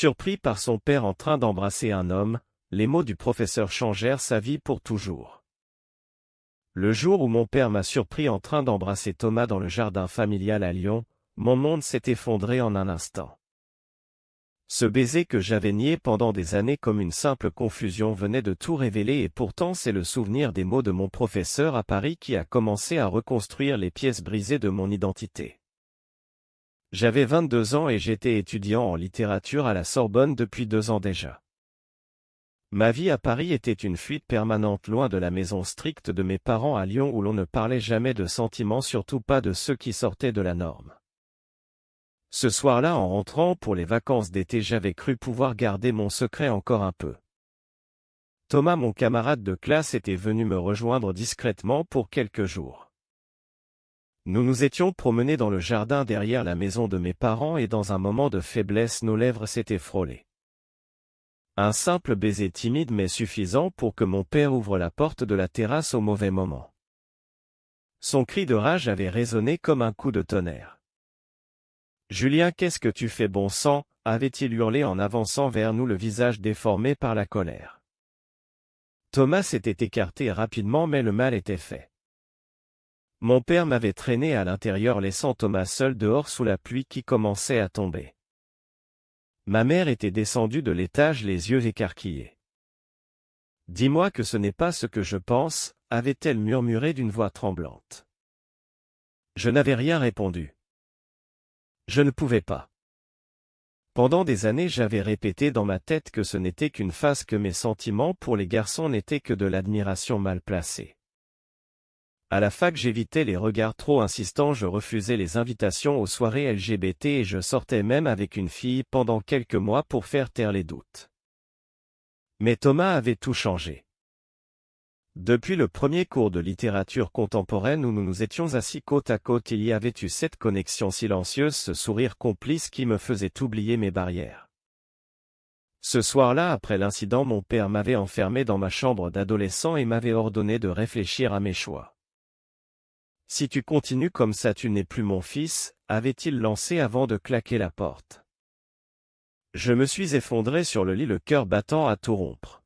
Surpris par son père en train d'embrasser un homme, les mots du professeur changèrent sa vie pour toujours. Le jour où mon père m'a surpris en train d'embrasser Thomas dans le jardin familial à Lyon, mon monde s'est effondré en un instant. Ce baiser que j'avais nié pendant des années comme une simple confusion venait de tout révéler et pourtant c'est le souvenir des mots de mon professeur à Paris qui a commencé à reconstruire les pièces brisées de mon identité. J'avais 22 ans et j'étais étudiant en littérature à la Sorbonne depuis 2 ans déjà. Ma vie à Paris était une fuite permanente loin de la maison stricte de mes parents à Lyon où l'on ne parlait jamais de sentiments, surtout pas de ceux qui sortaient de la norme. Ce soir-là, en rentrant pour les vacances d'été, j'avais cru pouvoir garder mon secret encore un peu. Thomas, mon camarade de classe, était venu me rejoindre discrètement pour quelques jours. Nous nous étions promenés dans le jardin derrière la maison de mes parents et dans un moment de faiblesse nos lèvres s'étaient frôlées. Un simple baiser timide mais suffisant pour que mon père ouvre la porte de la terrasse au mauvais moment. Son cri de rage avait résonné comme un coup de tonnerre. « Julien, qu'est-ce que tu fais, bon sang ?» avait-il hurlé en avançant vers nous, le visage déformé par la colère. Thomas s'était écarté rapidement mais le mal était fait. Mon père m'avait traîné à l'intérieur laissant Thomas seul dehors sous la pluie qui commençait à tomber. Ma mère était descendue de l'étage les yeux écarquillés. « Dis-moi que ce n'est pas ce que je pense » avait-elle murmuré d'une voix tremblante. Je n'avais rien répondu. Je ne pouvais pas. Pendant des années j'avais répété dans ma tête que ce n'était qu'une phase, que mes sentiments pour les garçons n'étaient que de l'admiration mal placée. À la fac j'évitais les regards trop insistants, je refusais les invitations aux soirées LGBT et je sortais même avec une fille pendant quelques mois pour faire taire les doutes. Mais Thomas avait tout changé. Depuis le premier cours de littérature contemporaine où nous nous étions assis côte à côte, il y avait eu cette connexion silencieuse, ce sourire complice qui me faisait oublier mes barrières. Ce soir-là, après l'incident, mon père m'avait enfermé dans ma chambre d'adolescent et m'avait ordonné de réfléchir à mes choix. « Si tu continues comme ça, tu n'es plus mon fils », avait-il lancé avant de claquer la porte. Je me suis effondré sur le lit, le cœur battant à tout rompre.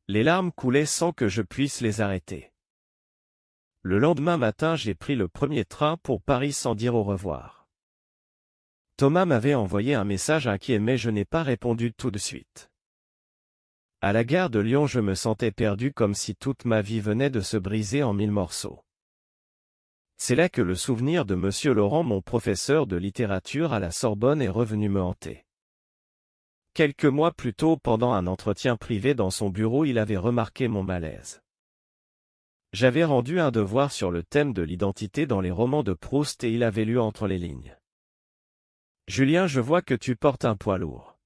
Les larmes coulaient sans que je puisse les arrêter. Le lendemain matin, j'ai pris le premier train pour Paris sans dire au revoir. Thomas m'avait envoyé un message inquiet mais je n'ai pas répondu tout de suite. À la gare de Lyon, je me sentais perdu, comme si toute ma vie venait de se briser en 1000 morceaux. C'est là que le souvenir de Monsieur Laurent, mon professeur de littérature à la Sorbonne, est revenu me hanter. Quelques mois plus tôt, pendant un entretien privé dans son bureau, il avait remarqué mon malaise. J'avais rendu un devoir sur le thème de l'identité dans les romans de Proust et il avait lu entre les lignes. « Julien, je vois que tu portes un poids lourd. »«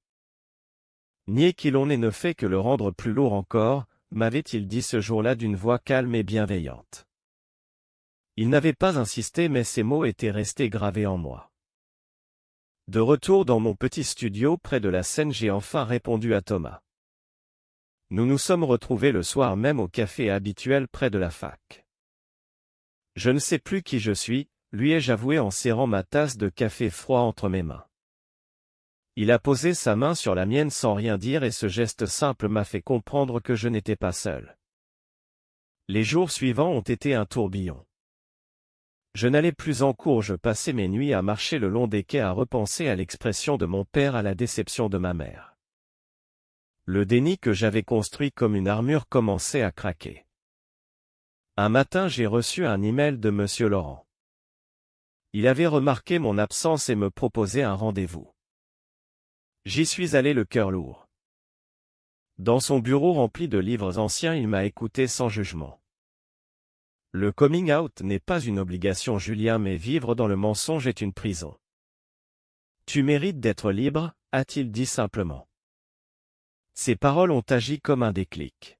Nier qui l'on est ne fait que le rendre plus lourd encore », m'avait-il dit ce jour-là d'une voix calme et bienveillante. Il n'avait pas insisté mais ces mots étaient restés gravés en moi. De retour dans mon petit studio près de la Seine, j'ai enfin répondu à Thomas. Nous nous sommes retrouvés le soir même au café habituel près de la fac. Je ne sais plus qui je suis, lui ai-je avoué en serrant ma tasse de café froid entre mes mains. Il a posé sa main sur la mienne sans rien dire et ce geste simple m'a fait comprendre que je n'étais pas seul. Les jours suivants ont été un tourbillon. Je n'allais plus en cours, je passais mes nuits à marcher le long des quais à repenser à l'expression de mon père, à la déception de ma mère. Le déni que j'avais construit comme une armure commençait à craquer. Un matin, j'ai reçu un email de Monsieur Laurent. Il avait remarqué mon absence et me proposait un rendez-vous. J'y suis allé le cœur lourd. Dans son bureau rempli de livres anciens, il m'a écouté sans jugement. Le coming out n'est pas une obligation, Julien, mais vivre dans le mensonge est une prison. Tu mérites d'être libre, a-t-il dit simplement. Ces paroles ont agi comme un déclic.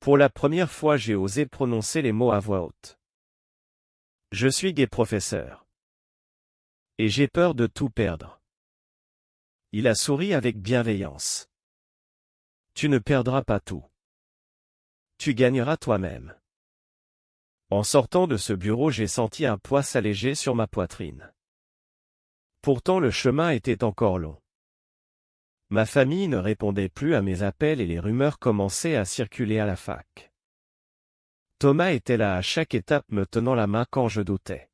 Pour la première fois, j'ai osé prononcer les mots à voix haute. Je suis gay, professeur. Et j'ai peur de tout perdre. Il a souri avec bienveillance. Tu ne perdras pas tout. Tu gagneras toi-même. En sortant de ce bureau, j'ai senti un poids s'alléger sur ma poitrine. Pourtant le chemin était encore long. Ma famille ne répondait plus à mes appels et les rumeurs commençaient à circuler à la fac. Thomas était là à chaque étape me tenant la main quand je doutais.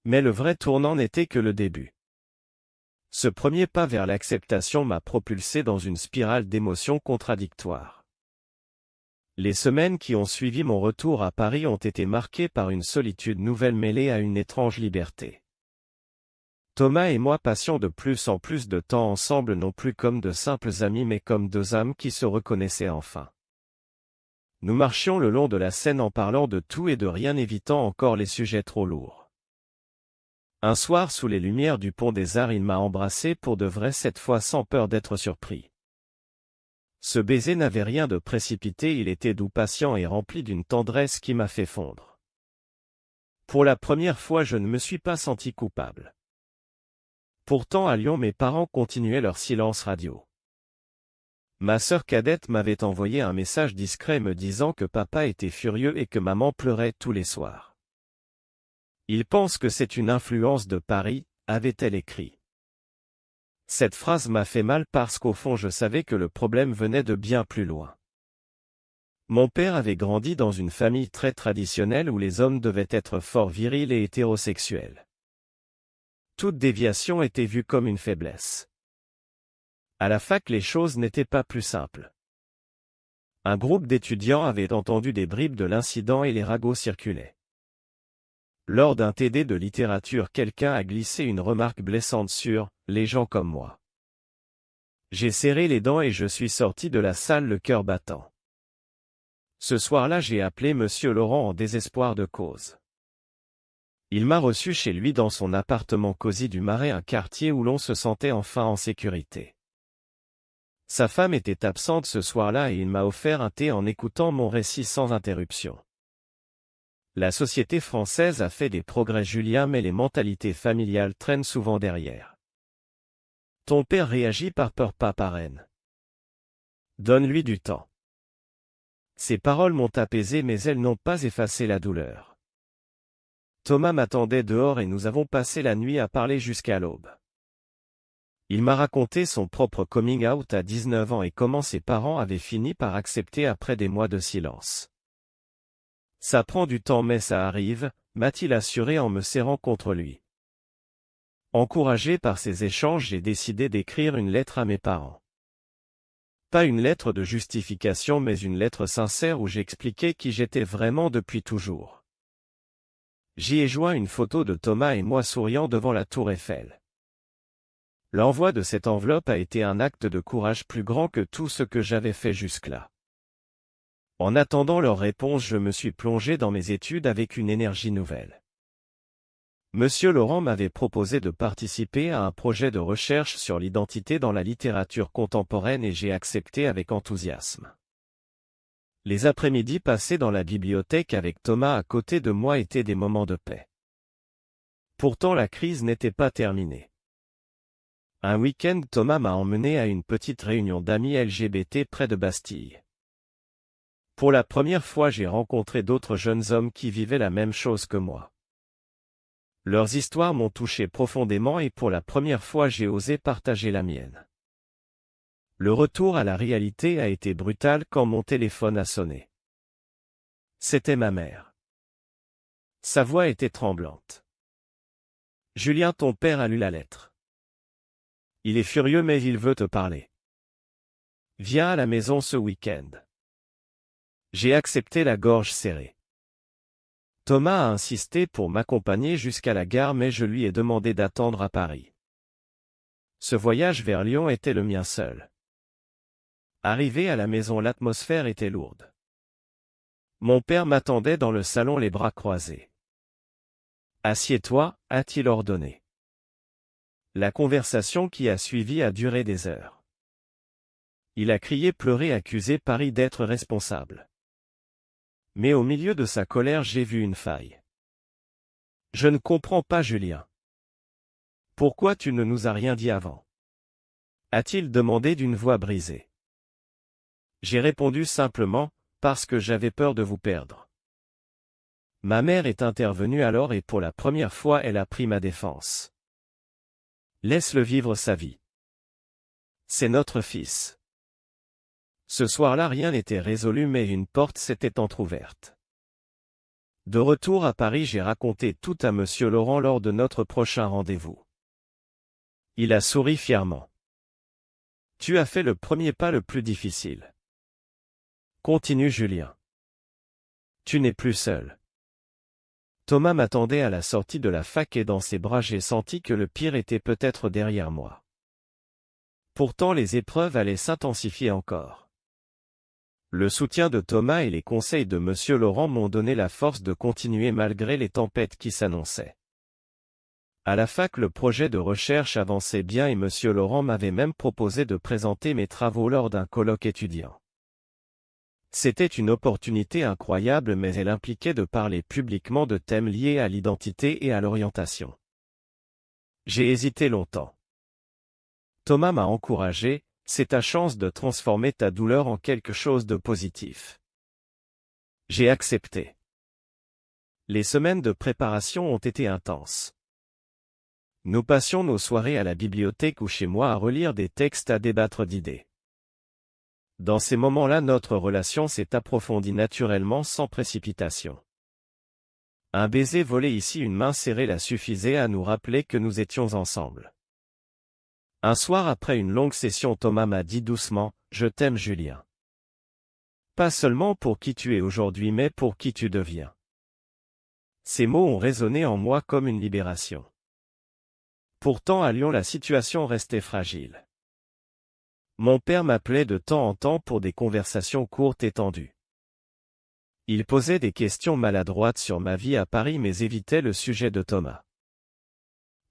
Mais le vrai tournant n'était que le début. Ce premier pas vers l'acceptation m'a propulsé dans une spirale d'émotions contradictoires. Les semaines qui ont suivi mon retour à Paris ont été marquées par une solitude nouvelle mêlée à une étrange liberté. Thomas et moi passions de plus en plus de temps ensemble non plus comme de simples amis mais comme deux âmes qui se reconnaissaient enfin. Nous marchions le long de la Seine en parlant de tout et de rien évitant encore les sujets trop lourds. Un soir sous les lumières du pont des Arts il m'a embrassé pour de vrai cette fois sans peur d'être surpris. Ce baiser n'avait rien de précipité, il était doux, patient et rempli d'une tendresse qui m'a fait fondre. Pour la première fois je ne me suis pas senti coupable. Pourtant à Lyon mes parents continuaient leur silence radio. Ma sœur cadette m'avait envoyé un message discret me disant que papa était furieux et que maman pleurait tous les soirs. Il pense que c'est une influence de Paris, avait-elle écrit. Cette phrase m'a fait mal parce qu'au fond je savais que le problème venait de bien plus loin. Mon père avait grandi dans une famille très traditionnelle où les hommes devaient être forts, virils et hétérosexuels. Toute déviation était vue comme une faiblesse. À la fac les choses n'étaient pas plus simples. Un groupe d'étudiants avait entendu des bribes de l'incident et les ragots circulaient. Lors d'un TD de littérature quelqu'un a glissé une remarque blessante sur « les gens comme moi ». J'ai serré les dents et je suis sorti de la salle le cœur battant. Ce soir-là j'ai appelé Monsieur Laurent en désespoir de cause. Il m'a reçu chez lui dans son appartement cosy du Marais, un quartier où l'on se sentait enfin en sécurité. Sa femme était absente ce soir-là et il m'a offert un thé en écoutant mon récit sans interruption. La société française a fait des progrès, Julien, mais les mentalités familiales traînent souvent derrière. Ton père réagit par peur, pas par haine. Donne-lui du temps. Ces paroles m'ont apaisé mais elles n'ont pas effacé la douleur. Thomas m'attendait dehors et nous avons passé la nuit à parler jusqu'à l'aube. Il m'a raconté son propre coming out à 19 ans et comment ses parents avaient fini par accepter après des mois de silence. Ça prend du temps mais ça arrive, m'a-t-il assuré en me serrant contre lui. Encouragé par ces échanges, j'ai décidé d'écrire une lettre à mes parents. Pas une lettre de justification mais une lettre sincère où j'expliquais qui j'étais vraiment depuis toujours. J'y ai joint une photo de Thomas et moi souriant devant la tour Eiffel. L'envoi de cette enveloppe a été un acte de courage plus grand que tout ce que j'avais fait jusque-là. En attendant leur réponse, je me suis plongé dans mes études avec une énergie nouvelle. Monsieur Laurent m'avait proposé de participer à un projet de recherche sur l'identité dans la littérature contemporaine et j'ai accepté avec enthousiasme. Les après-midi passés dans la bibliothèque avec Thomas à côté de moi étaient des moments de paix. Pourtant la crise n'était pas terminée. Un week-end, Thomas m'a emmené à une petite réunion d'amis LGBT près de Bastille. Pour la première fois, j'ai rencontré d'autres jeunes hommes qui vivaient la même chose que moi. Leurs histoires m'ont touché profondément et pour la première fois, j'ai osé partager la mienne. Le retour à la réalité a été brutal quand mon téléphone a sonné. C'était ma mère. Sa voix était tremblante. « Julien, ton père a lu la lettre. Il est furieux mais il veut te parler. Viens à la maison ce week-end. » J'ai accepté la gorge serrée. Thomas a insisté pour m'accompagner jusqu'à la gare mais je lui ai demandé d'attendre à Paris. Ce voyage vers Lyon était le mien seul. Arrivé à la maison, l'atmosphère était lourde. Mon père m'attendait dans le salon les bras croisés. « Assieds-toi » a-t-il ordonné. La conversation qui a suivi a duré des heures. Il a crié, pleuré, accusé Paris d'être responsable. Mais au milieu de sa colère, j'ai vu une faille. « Je ne comprends pas, Julien. Pourquoi tu ne nous as rien dit avant ?» a-t-il demandé d'une voix brisée. J'ai répondu simplement, parce que j'avais peur de vous perdre. Ma mère est intervenue alors et pour la première fois elle a pris ma défense. Laisse-le vivre sa vie. C'est notre fils. Ce soir-là rien n'était résolu mais une porte s'était entr'ouverte. De retour à Paris j'ai raconté tout à Monsieur Laurent lors de notre prochain rendez-vous. Il a souri fièrement. Tu as fait le premier pas le plus difficile. Continue Julien. Tu n'es plus seul. Thomas m'attendait à la sortie de la fac et dans ses bras j'ai senti que le pire était peut-être derrière moi. Pourtant les épreuves allaient s'intensifier encore. Le soutien de Thomas et les conseils de Monsieur Laurent m'ont donné la force de continuer malgré les tempêtes qui s'annonçaient. À la fac le projet de recherche avançait bien et Monsieur Laurent m'avait même proposé de présenter mes travaux lors d'un colloque étudiant. C'était une opportunité incroyable mais elle impliquait de parler publiquement de thèmes liés à l'identité et à l'orientation. J'ai hésité longtemps. Thomas m'a encouragé, c'est ta chance de transformer ta douleur en quelque chose de positif. J'ai accepté. Les semaines de préparation ont été intenses. Nous passions nos soirées à la bibliothèque ou chez moi à relire des textes à débattre d'idées. Dans ces moments-là notre relation s'est approfondie naturellement sans précipitation. Un baiser volé ici une main serrée là suffisait à nous rappeler que nous étions ensemble. Un soir après une longue session Thomas m'a dit doucement, « Je t'aime Julien. Pas seulement pour qui tu es aujourd'hui mais pour qui tu deviens. » Ces mots ont résonné en moi comme une libération. Pourtant à Lyon la situation restait fragile. Mon père m'appelait de temps en temps pour des conversations courtes et tendues. Il posait des questions maladroites sur ma vie à Paris mais évitait le sujet de Thomas.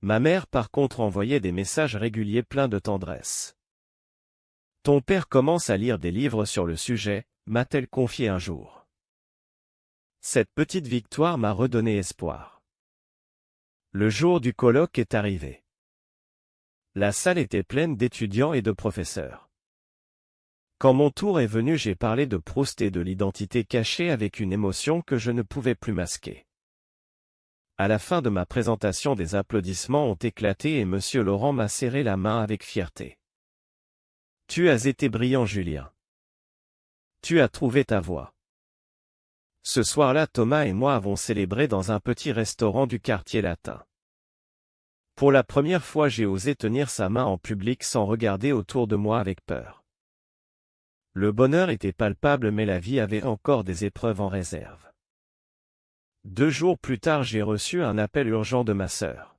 Ma mère par contre envoyait des messages réguliers pleins de tendresse. « Ton père commence à lire des livres sur le sujet », m'a-t-elle confié un jour. Cette petite victoire m'a redonné espoir. Le jour du colloque est arrivé. La salle était pleine d'étudiants et de professeurs. Quand mon tour est venu j'ai parlé de Proust et de l'identité cachée avec une émotion que je ne pouvais plus masquer. À la fin de ma présentation des applaudissements ont éclaté et Monsieur Laurent m'a serré la main avec fierté. « Tu as été brillant Julien. Tu as trouvé ta voie. » Ce soir-là Thomas et moi avons célébré dans un petit restaurant du quartier latin. Pour la première fois j'ai osé tenir sa main en public sans regarder autour de moi avec peur. Le bonheur était palpable mais la vie avait encore des épreuves en réserve. 2 jours plus tard j'ai reçu un appel urgent de ma sœur.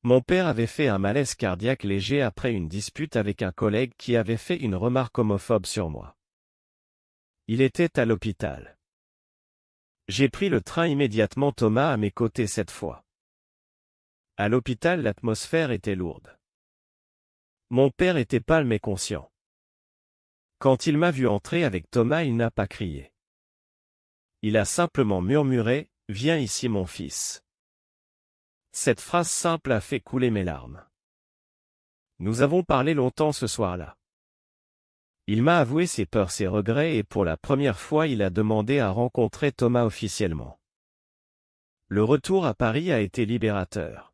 Mon père avait fait un malaise cardiaque léger après une dispute avec un collègue qui avait fait une remarque homophobe sur moi. Il était à l'hôpital. J'ai pris le train immédiatement Thomas à mes côtés cette fois. À l'hôpital l'atmosphère était lourde. Mon père était pâle mais conscient. Quand il m'a vu entrer avec Thomas il n'a pas crié. Il a simplement murmuré, « Viens ici mon fils. » Cette phrase simple a fait couler mes larmes. Nous avons parlé longtemps ce soir-là. Il m'a avoué ses peurs, ses regrets et pour la première fois il a demandé à rencontrer Thomas officiellement. Le retour à Paris a été libérateur.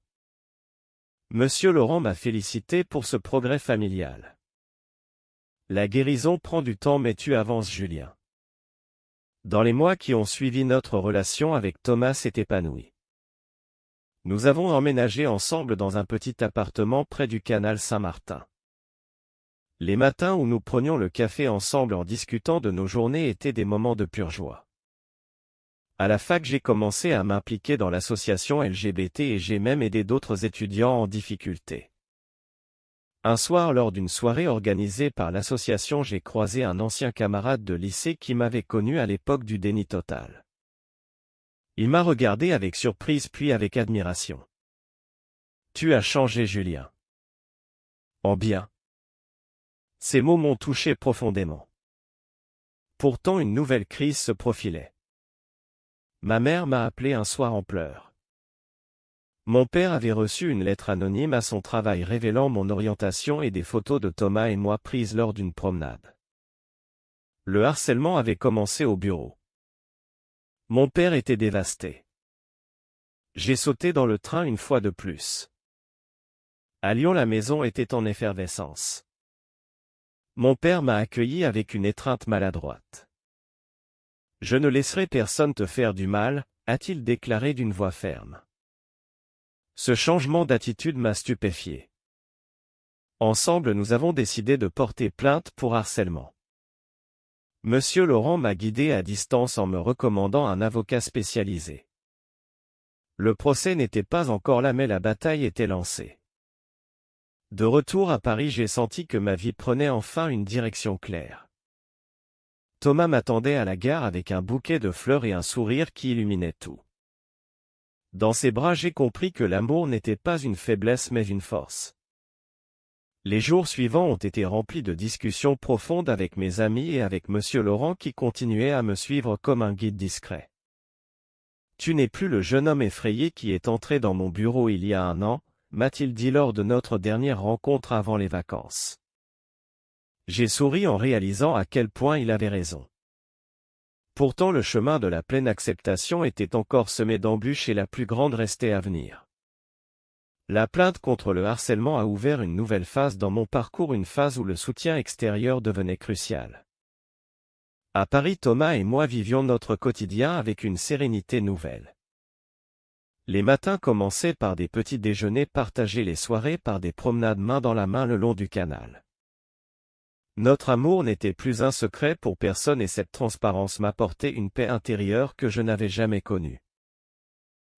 Monsieur Laurent m'a félicité pour ce progrès familial. La guérison prend du temps mais tu avances Julien. Dans les mois qui ont suivi notre relation avec Thomas s'est épanouie. Nous avons emménagé ensemble dans un petit appartement près du canal Saint-Martin. Les matins où nous prenions le café ensemble en discutant de nos journées étaient des moments de pure joie. À la fac j'ai commencé à m'impliquer dans l'association LGBT et j'ai même aidé d'autres étudiants en difficulté. Un soir lors d'une soirée organisée par l'association j'ai croisé un ancien camarade de lycée qui m'avait connu à l'époque du déni total. Il m'a regardé avec surprise puis avec admiration. « Tu as changé Julien. En bien. » Ces mots m'ont touché profondément. Pourtant une nouvelle crise se profilait. Ma mère m'a appelé un soir en pleurs. Mon père avait reçu une lettre anonyme à son travail révélant mon orientation et des photos de Thomas et moi prises lors d'une promenade. Le harcèlement avait commencé au bureau. Mon père était dévasté. J'ai sauté dans le train une fois de plus. À Lyon, la maison était en effervescence. Mon père m'a accueilli avec une étreinte maladroite. « Je ne laisserai personne te faire du mal », a-t-il déclaré d'une voix ferme. Ce changement d'attitude m'a stupéfié. Ensemble, nous avons décidé de porter plainte pour harcèlement. Monsieur Laurent m'a guidé à distance en me recommandant un avocat spécialisé. Le procès n'était pas encore là mais la bataille était lancée. De retour à Paris, j'ai senti que ma vie prenait enfin une direction claire. Thomas m'attendait à la gare avec un bouquet de fleurs et un sourire qui illuminait tout. Dans ses bras, j'ai compris que l'amour n'était pas une faiblesse mais une force. Les jours suivants ont été remplis de discussions profondes avec mes amis et avec Monsieur Laurent qui continuait à me suivre comme un guide discret. « Tu n'es plus le jeune homme effrayé qui est entré dans mon bureau il y a 1 an, m'a-t-il dit lors de notre dernière rencontre avant les vacances. J'ai souri en réalisant à quel point il avait raison. Pourtant le chemin de la pleine acceptation était encore semé d'embûches et la plus grande restait à venir. La plainte contre le harcèlement a ouvert une nouvelle phase dans mon parcours, une phase où le soutien extérieur devenait crucial. À Paris, Thomas et moi vivions notre quotidien avec une sérénité nouvelle. Les matins commençaient par des petits déjeuners partagés, les soirées par des promenades main dans la main le long du canal. Notre amour n'était plus un secret pour personne et cette transparence m'apportait une paix intérieure que je n'avais jamais connue.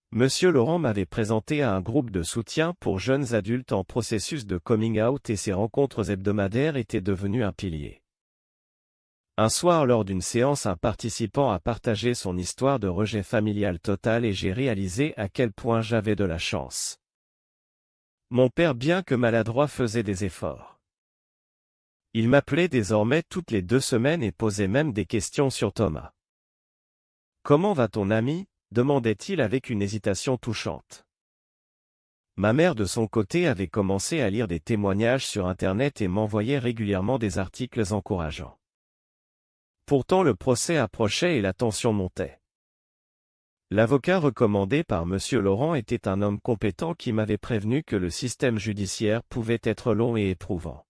Monsieur Laurent m'avait présenté à un groupe de soutien pour jeunes adultes en processus de coming out et ces rencontres hebdomadaires étaient devenues un pilier. Un soir, lors d'une séance, un participant a partagé son histoire de rejet familial total et j'ai réalisé à quel point j'avais de la chance. Mon père, bien que maladroit, faisait des efforts. Il m'appelait désormais toutes les 2 semaines et posait même des questions sur Thomas. « Comment va ton ami ?» demandait-il avec une hésitation touchante. Ma mère de son côté avait commencé à lire des témoignages sur Internet et m'envoyait régulièrement des articles encourageants. Pourtant le procès approchait et la tension montait. L'avocat recommandé par Monsieur Laurent était un homme compétent qui m'avait prévenu que le système judiciaire pouvait être long et éprouvant.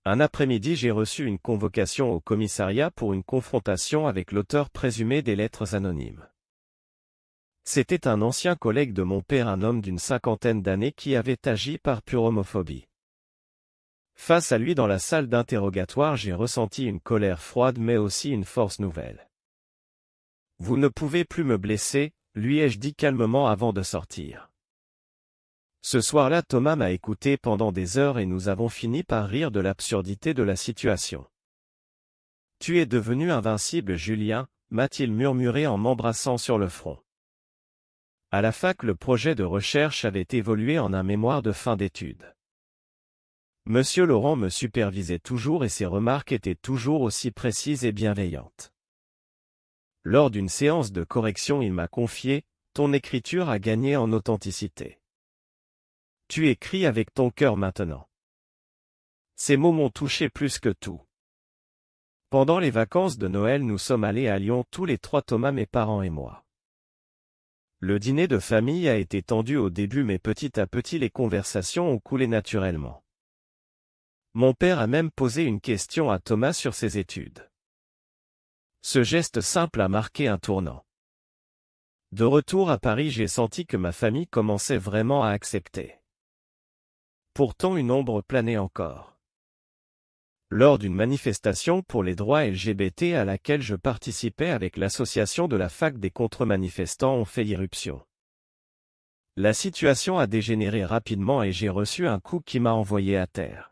Un après-midi, j'ai reçu une convocation au commissariat pour une confrontation avec l'auteur présumé des lettres anonymes. C'était un ancien collègue de mon père, un homme d'une 50aine d'années qui avait agi par pure homophobie. Face à lui dans la salle d'interrogatoire, j'ai ressenti une colère froide mais aussi une force nouvelle. « Vous ne pouvez plus me blesser », lui ai-je dit calmement avant de sortir. Ce soir-là, Thomas m'a écouté pendant des heures et nous avons fini par rire de l'absurdité de la situation. « Tu es devenu invincible, Julien », m'a-t-il murmuré en m'embrassant sur le front. À la fac, le projet de recherche avait évolué en un mémoire de fin d'études. Monsieur Laurent me supervisait toujours et ses remarques étaient toujours aussi précises et bienveillantes. Lors d'une séance de correction, il m'a confié « Ton écriture a gagné en authenticité. Tu écris avec ton cœur maintenant. » Ces mots m'ont touché plus que tout. Pendant les vacances de Noël, nous sommes allés à Lyon tous les 3, Thomas, mes parents et moi. Le dîner de famille a été tendu au début mais petit à petit les conversations ont coulé naturellement. Mon père a même posé une question à Thomas sur ses études. Ce geste simple a marqué un tournant. De retour à Paris, j'ai senti que ma famille commençait vraiment à accepter. Pourtant une ombre planait encore. Lors d'une manifestation pour les droits LGBT à laquelle je participais avec l'association de la fac, des contre-manifestants ont fait irruption. La situation a dégénéré rapidement et j'ai reçu un coup qui m'a envoyé à terre.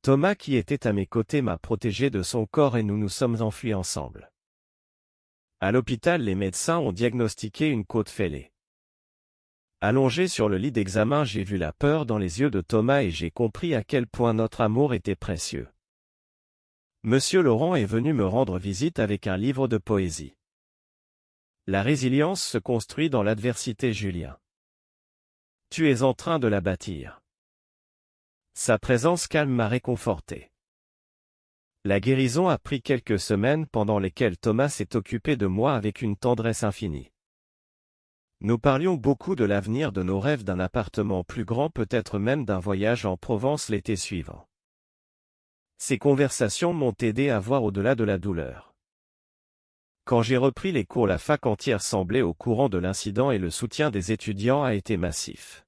Thomas, qui était à mes côtés, m'a protégé de son corps et nous nous sommes enfuis ensemble. À l'hôpital, les médecins ont diagnostiqué une côte fêlée. Allongé sur le lit d'examen, j'ai vu la peur dans les yeux de Thomas et j'ai compris à quel point notre amour était précieux. Monsieur Laurent est venu me rendre visite avec un livre de poésie. La résilience se construit dans l'adversité, Julien. Tu es en train de la bâtir. Sa présence calme m'a réconforté. La guérison a pris quelques semaines pendant lesquelles Thomas s'est occupé de moi avec une tendresse infinie. Nous parlions beaucoup de l'avenir, de nos rêves d'un appartement plus grand, peut-être même d'un voyage en Provence l'été suivant. Ces conversations m'ont aidé à voir au-delà de la douleur. Quand j'ai repris les cours, la fac entière semblait au courant de l'incident et le soutien des étudiants a été massif.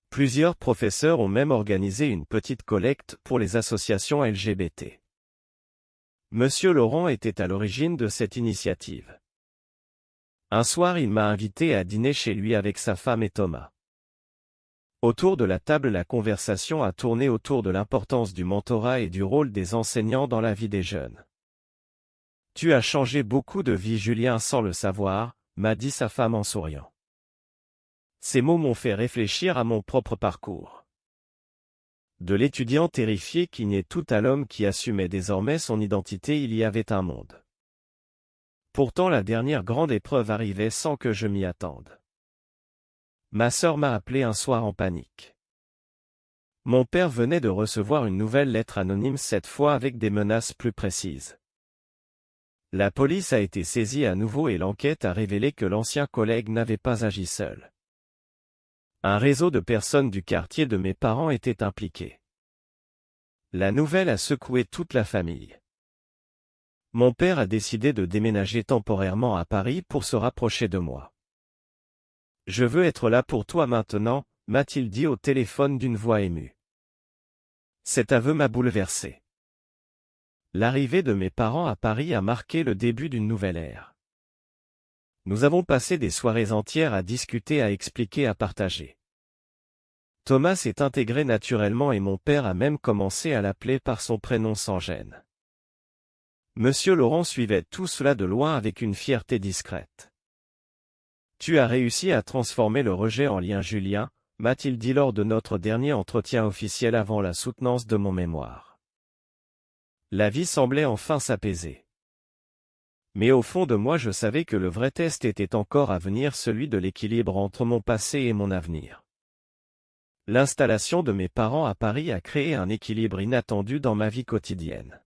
Plusieurs professeurs ont même organisé une petite collecte pour les associations LGBT. Monsieur Laurent était à l'origine de cette initiative. Un soir, il m'a invité à dîner chez lui avec sa femme et Thomas. Autour de la table, la conversation a tourné autour de l'importance du mentorat et du rôle des enseignants dans la vie des jeunes. « Tu as changé beaucoup de vies, Julien, sans le savoir », m'a dit sa femme en souriant. Ces mots m'ont fait réfléchir à mon propre parcours. De l'étudiant terrifié qui niait tout à l'homme qui assumait désormais son identité, il y avait un monde. Pourtant, la dernière grande épreuve arrivait sans que je m'y attende. Ma sœur m'a appelé un soir en panique. Mon père venait de recevoir une nouvelle lettre anonyme, cette fois avec des menaces plus précises. La police a été saisie à nouveau et l'enquête a révélé que l'ancien collègue n'avait pas agi seul. Un réseau de personnes du quartier de mes parents était impliqué. La nouvelle a secoué toute la famille. Mon père a décidé de déménager temporairement à Paris pour se rapprocher de moi. « Je veux être là pour toi maintenant », m'a-t-il dit au téléphone d'une voix émue. Cet aveu m'a bouleversé. L'arrivée de mes parents à Paris a marqué le début d'une nouvelle ère. Nous avons passé des soirées entières à discuter, à expliquer, à partager. Thomas s'est intégré naturellement et mon père a même commencé à l'appeler par son prénom sans gêne. Monsieur Laurent suivait tout cela de loin avec une fierté discrète. « Tu as réussi à transformer le rejet en lien, Julien », m'a-t-il dit lors de notre dernier entretien officiel avant la soutenance de mon mémoire. La vie semblait enfin s'apaiser. Mais au fond de moi, je savais que le vrai test était encore à venir, celui de l'équilibre entre mon passé et mon avenir. L'installation de mes parents à Paris a créé un équilibre inattendu dans ma vie quotidienne.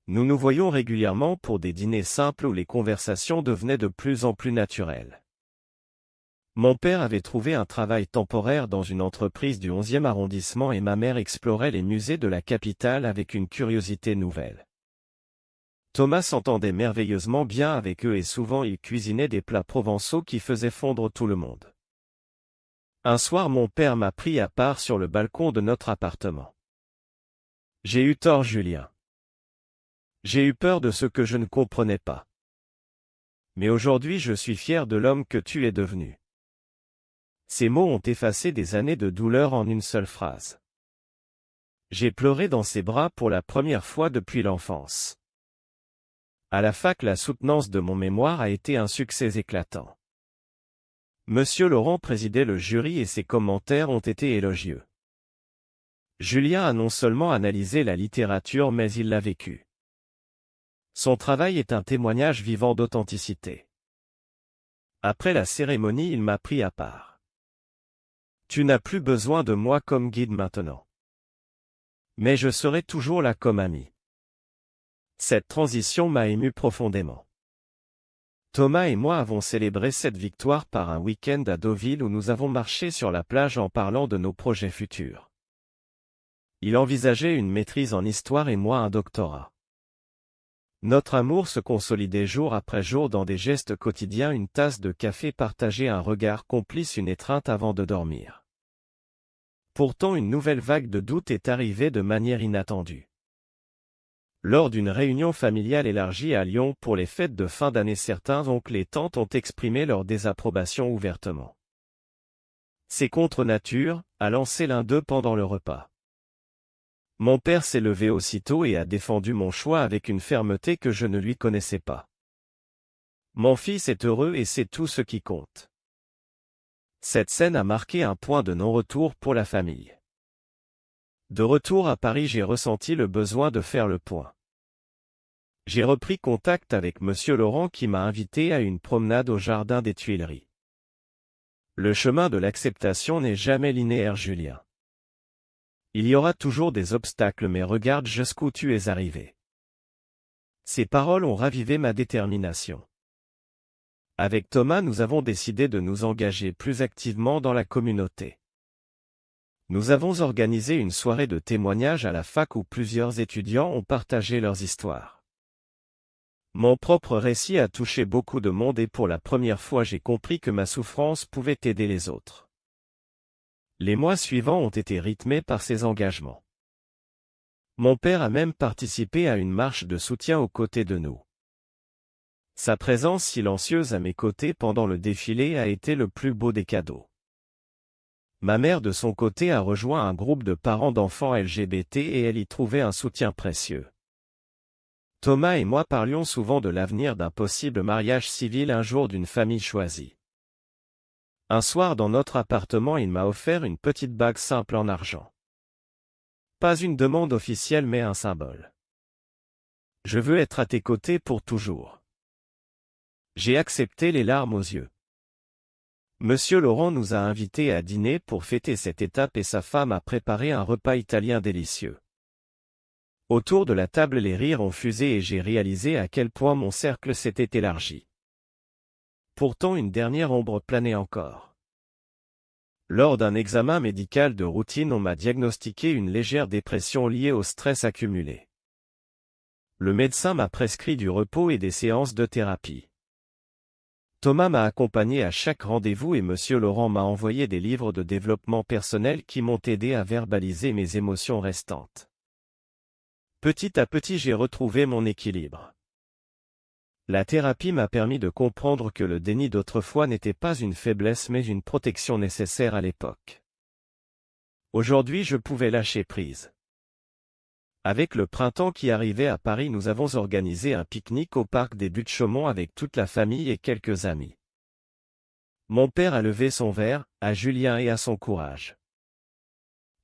Nous nous voyions régulièrement pour des dîners simples où les conversations devenaient de plus en plus naturelles. Mon père avait trouvé un travail temporaire dans une entreprise du 11e arrondissement et ma mère explorait les musées de la capitale avec une curiosité nouvelle. Thomas s'entendait merveilleusement bien avec eux et souvent il cuisinait des plats provençaux qui faisaient fondre tout le monde. Un soir, mon père m'a pris à part sur le balcon de notre appartement. « J'ai eu tort, Julien. J'ai eu peur de ce que je ne comprenais pas. Mais aujourd'hui je suis fier de l'homme que tu es devenu. » Ces mots ont effacé des années de douleur en une seule phrase. J'ai pleuré dans ses bras pour la première fois depuis l'enfance. À la fac, la soutenance de mon mémoire a été un succès éclatant. Monsieur Laurent présidait le jury et ses commentaires ont été élogieux. Julien a non seulement analysé la littérature mais il l'a vécue. Son travail est un témoignage vivant d'authenticité. Après la cérémonie, il m'a pris à part. « Tu n'as plus besoin de moi comme guide maintenant. Mais je serai toujours là comme ami. » Cette transition m'a ému profondément. Thomas et moi avons célébré cette victoire par un week-end à Deauville où nous avons marché sur la plage en parlant de nos projets futurs. Il envisageait une maîtrise en histoire et moi un doctorat. Notre amour se consolidait jour après jour dans des gestes quotidiens, une tasse de café partagée, un regard complice, une étreinte avant de dormir. Pourtant, une nouvelle vague de doute est arrivée de manière inattendue. Lors d'une réunion familiale élargie à Lyon pour les fêtes de fin d'année, certains oncles et tantes ont exprimé leur désapprobation ouvertement. « C'est contre nature », a lancé l'un d'eux pendant le repas. Mon père s'est levé aussitôt et a défendu mon choix avec une fermeté que je ne lui connaissais pas. « Mon fils est heureux et c'est tout ce qui compte. » Cette scène a marqué un point de non-retour pour la famille. De retour à Paris, j'ai ressenti le besoin de faire le point. J'ai repris contact avec Monsieur Laurent qui m'a invité à une promenade au jardin des Tuileries. Le chemin de l'acceptation n'est jamais linéaire, Julien. Il y aura toujours des obstacles, mais regarde jusqu'où tu es arrivé. Ces paroles ont ravivé ma détermination. Avec Thomas, nous avons décidé de nous engager plus activement dans la communauté. Nous avons organisé une soirée de témoignages à la fac où plusieurs étudiants ont partagé leurs histoires. Mon propre récit a touché beaucoup de monde et pour la première fois j'ai compris que ma souffrance pouvait aider les autres. Les mois suivants ont été rythmés par ces engagements. Mon père a même participé à une marche de soutien aux côtés de nous. Sa présence silencieuse à mes côtés pendant le défilé a été le plus beau des cadeaux. Ma mère de son côté a rejoint un groupe de parents d'enfants LGBT et elle y trouvait un soutien précieux. Thomas et moi parlions souvent de l'avenir d'un possible mariage civil un jour d'une famille choisie. Un soir dans notre appartement, il m'a offert une petite bague simple en argent. Pas une demande officielle mais un symbole. Je veux être à tes côtés pour toujours. J'ai accepté les larmes aux yeux. Monsieur Laurent nous a invités à dîner pour fêter cette étape et sa femme a préparé un repas italien délicieux. Autour de la table les rires ont fusé et j'ai réalisé à quel point mon cercle s'était élargi. Pourtant une dernière ombre planait encore. Lors d'un examen médical de routine, on m'a diagnostiqué une légère dépression liée au stress accumulé. Le médecin m'a prescrit du repos et des séances de thérapie. Thomas m'a accompagné à chaque rendez-vous et Monsieur Laurent m'a envoyé des livres de développement personnel qui m'ont aidé à verbaliser mes émotions restantes. Petit à petit j'ai retrouvé mon équilibre. La thérapie m'a permis de comprendre que le déni d'autrefois n'était pas une faiblesse mais une protection nécessaire à l'époque. Aujourd'hui je pouvais lâcher prise. Avec le printemps qui arrivait à Paris, nous avons organisé un pique-nique au parc des Buttes-Chaumont avec toute la famille et quelques amis. Mon père a levé son verre, à Julien et à son courage.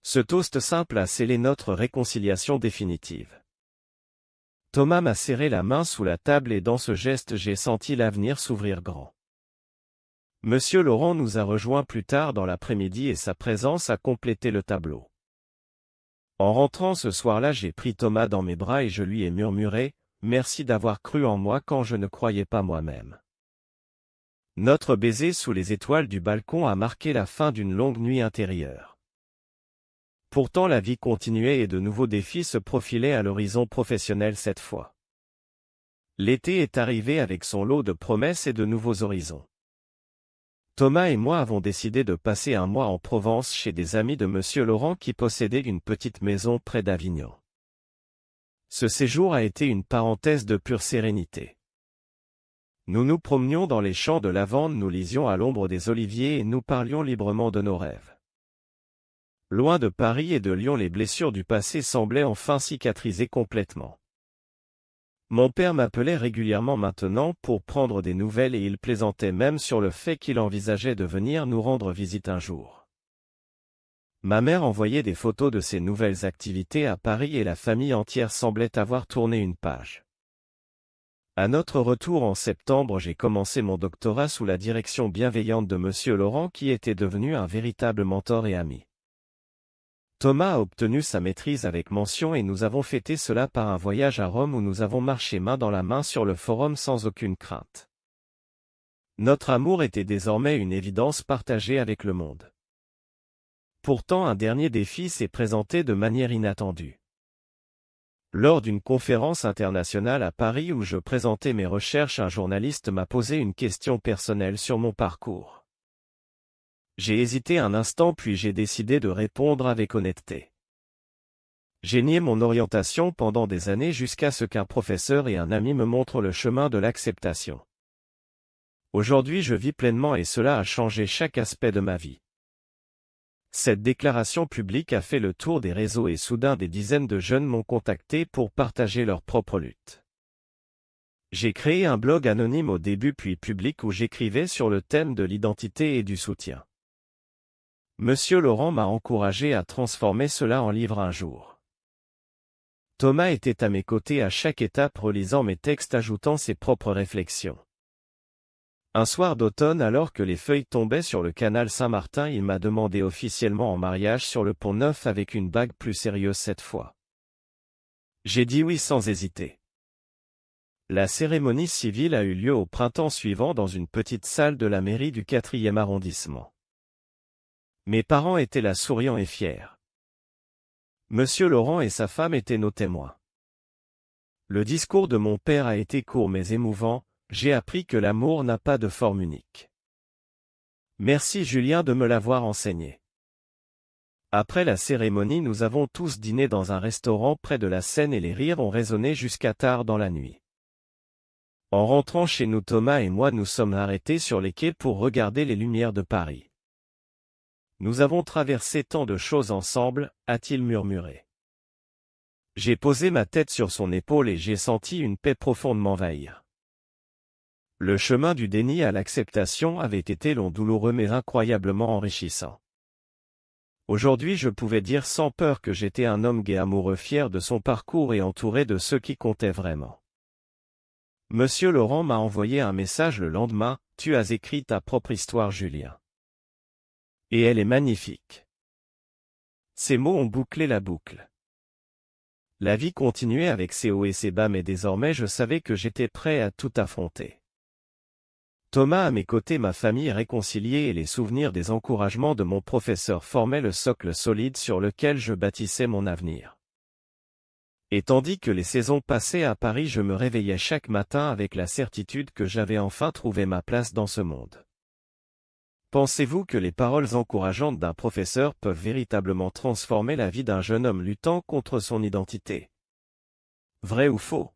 Ce toast simple a scellé notre réconciliation définitive. Thomas m'a serré la main sous la table et dans ce geste j'ai senti l'avenir s'ouvrir grand. Monsieur Laurent nous a rejoints plus tard dans l'après-midi et sa présence a complété le tableau. En rentrant ce soir-là, j'ai pris Thomas dans mes bras et je lui ai murmuré « Merci d'avoir cru en moi quand je ne croyais pas moi-même ». Notre baiser sous les étoiles du balcon a marqué la fin d'une longue nuit intérieure. Pourtant la vie continuait et de nouveaux défis se profilaient à l'horizon professionnel cette fois. L'été est arrivé avec son lot de promesses et de nouveaux horizons. Thomas et moi avons décidé de passer un mois en Provence chez des amis de Monsieur Laurent qui possédaient une petite maison près d'Avignon. Ce séjour a été une parenthèse de pure sérénité. Nous nous promenions dans les champs de lavande, nous lisions à l'ombre des oliviers et nous parlions librement de nos rêves. Loin de Paris et de Lyon, les blessures du passé semblaient enfin cicatriser complètement. Mon père m'appelait régulièrement maintenant pour prendre des nouvelles et il plaisantait même sur le fait qu'il envisageait de venir nous rendre visite un jour. Ma mère envoyait des photos de ses nouvelles activités à Paris et la famille entière semblait avoir tourné une page. À notre retour en septembre, j'ai commencé mon doctorat sous la direction bienveillante de Monsieur Laurent qui était devenu un véritable mentor et ami. Thomas a obtenu sa maîtrise avec mention et nous avons fêté cela par un voyage à Rome où nous avons marché main dans la main sur le forum sans aucune crainte. Notre amour était désormais une évidence partagée avec le monde. Pourtant un dernier défi s'est présenté de manière inattendue. Lors d'une conférence internationale à Paris où je présentais mes recherches, un journaliste m'a posé une question personnelle sur mon parcours. J'ai hésité un instant puis j'ai décidé de répondre avec honnêteté. J'ai nié mon orientation pendant des années jusqu'à ce qu'un professeur et un ami me montrent le chemin de l'acceptation. Aujourd'hui je vis pleinement et cela a changé chaque aspect de ma vie. Cette déclaration publique a fait le tour des réseaux et soudain des dizaines de jeunes m'ont contacté pour partager leur propre lutte. J'ai créé un blog anonyme au début puis public où j'écrivais sur le thème de l'identité et du soutien. Monsieur Laurent m'a encouragé à transformer cela en livre un jour. Thomas était à mes côtés à chaque étape relisant mes textes ajoutant ses propres réflexions. Un soir d'automne alors que les feuilles tombaient sur le canal Saint-Martin, il m'a demandé officiellement en mariage sur le Pont Neuf avec une bague plus sérieuse cette fois. J'ai dit oui sans hésiter. La cérémonie civile a eu lieu au printemps suivant dans une petite salle de la mairie du 4e arrondissement. Mes parents étaient là souriants et fiers. Monsieur Laurent et sa femme étaient nos témoins. Le discours de mon père a été court mais émouvant, j'ai appris que l'amour n'a pas de forme unique. Merci Julien de me l'avoir enseigné. Après la cérémonie, nous avons tous dîné dans un restaurant près de la Seine et les rires ont résonné jusqu'à tard dans la nuit. En rentrant chez nous, Thomas et moi nous sommes arrêtés sur les quais pour regarder les lumières de Paris. Nous avons traversé tant de choses ensemble, a-t-il murmuré. J'ai posé ma tête sur son épaule et j'ai senti une paix profonde m'envahir. Le chemin du déni à l'acceptation avait été long, douloureux mais incroyablement enrichissant. Aujourd'hui je pouvais dire sans peur que j'étais un homme gai amoureux fier de son parcours et entouré de ceux qui comptaient vraiment. Monsieur Laurent m'a envoyé un message le lendemain, « Tu as écrit ta propre histoire Julien. Et elle est magnifique. » Ces mots ont bouclé la boucle. La vie continuait avec ses hauts et ses bas mais désormais je savais que j'étais prêt à tout affronter. Thomas à mes côtés, ma famille réconciliée et les souvenirs des encouragements de mon professeur formaient le socle solide sur lequel je bâtissais mon avenir. Et tandis que les saisons passaient à Paris, je me réveillais chaque matin avec la certitude que j'avais enfin trouvé ma place dans ce monde. Pensez-vous que les paroles encourageantes d'un professeur peuvent véritablement transformer la vie d'un jeune homme luttant contre son identité? Vrai ou faux?